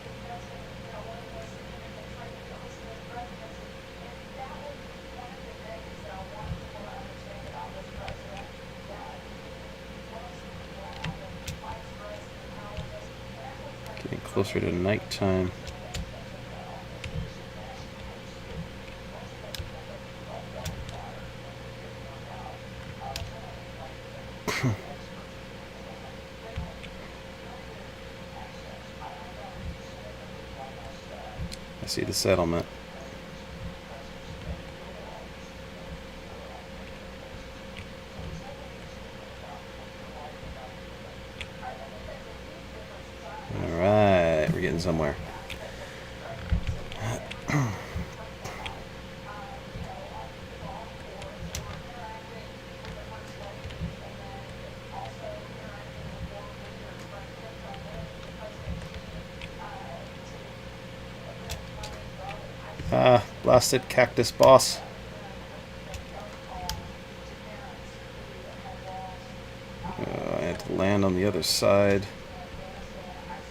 Getting closer to nighttime. I see the settlement. Alright, we're getting somewhere. Blasted cactus boss. I had to land on the other side.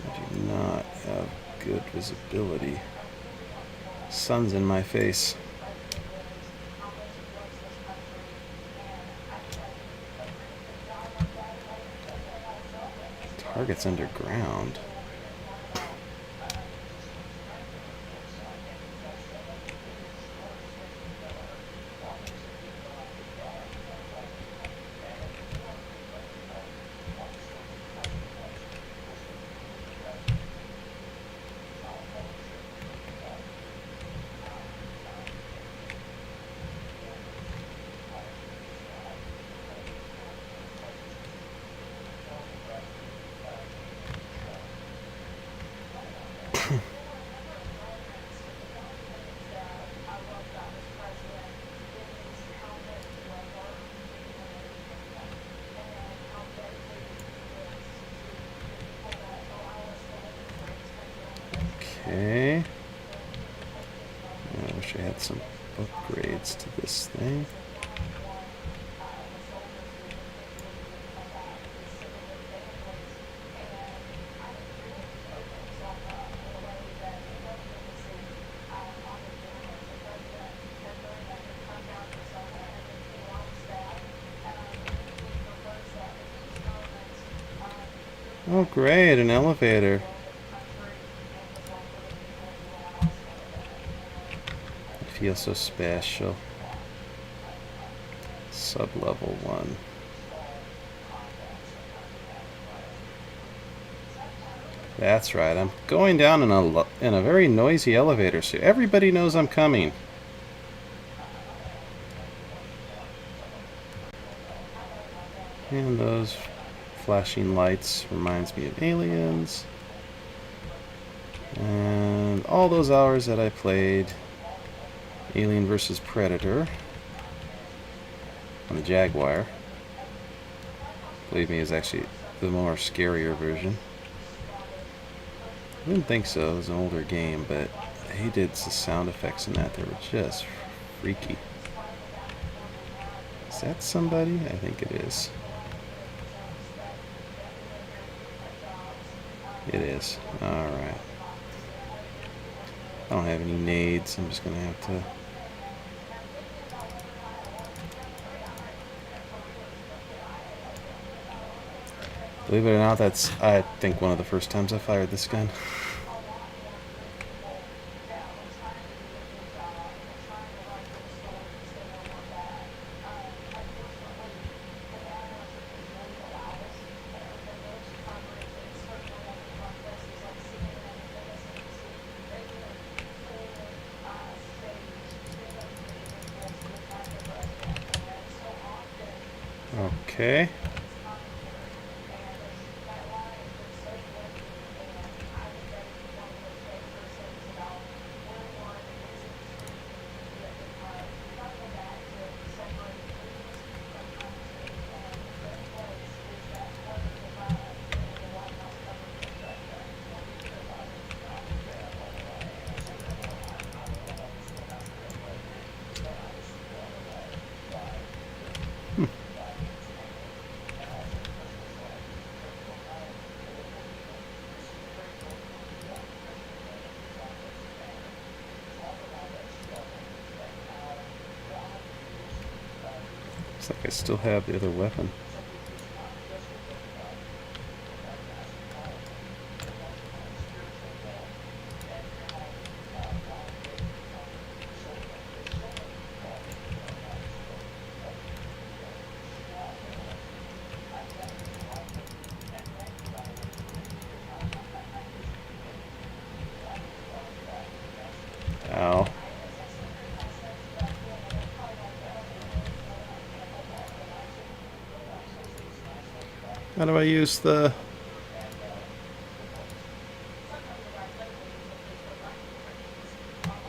I do not have good visibility. Sun's in my face. Target's underground. some upgrades to this thing. Oh great, an elevator. I feel so special. Sub-level 1. That's right, I'm going down in a very noisy elevator, so everybody knows I'm coming. And those flashing lights reminds me of aliens. And all those hours that I played Alien vs. Predator on the Jaguar. Believe me, is actually the more scarier version. I didn't think so, it was an older game, but he did the sound effects in that that were just freaky. Is that somebody? I think it is. It is. Alright. I don't have any nades. I'm just going to have to... Believe it or not, that's, I think, one of the first times I fired this gun. Okay. Looks like I still have the other weapon. Ow. How do I use the...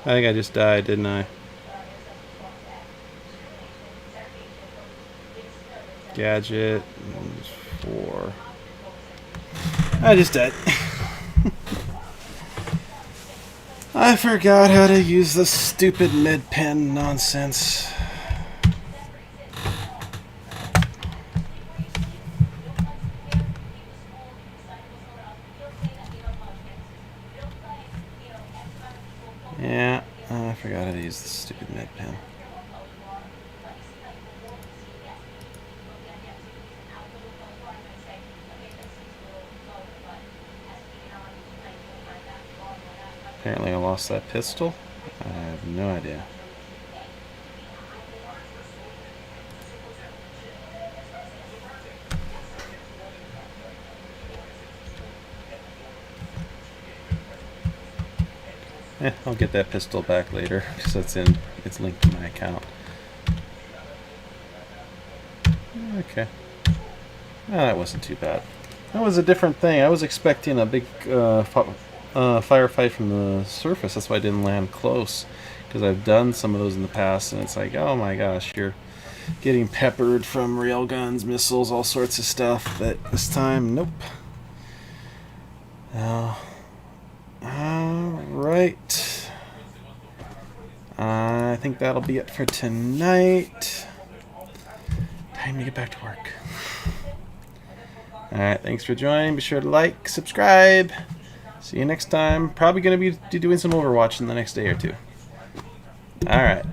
I think I just died, didn't I? Gadget 4. I just died. I forgot how to use the stupid med pen nonsense. Yeah, I forgot how to use the stupid med pen. Apparently I lost that pistol. I have no idea. I'll get that pistol back later because it's linked to my account. Okay. Oh, that wasn't too bad. That was a different thing. I was expecting a big firefight from the surface. That's why I didn't land close, because I've done some of those in the past, and it's like, oh my gosh, you're getting peppered from railguns, missiles, all sorts of stuff. But this time, nope. Alright. I think that'll be it for tonight. Time to get back to work. Alright, thanks for joining. Be sure to like, subscribe. See you next time. Probably going to be doing some Overwatch in the next day or two. Alright.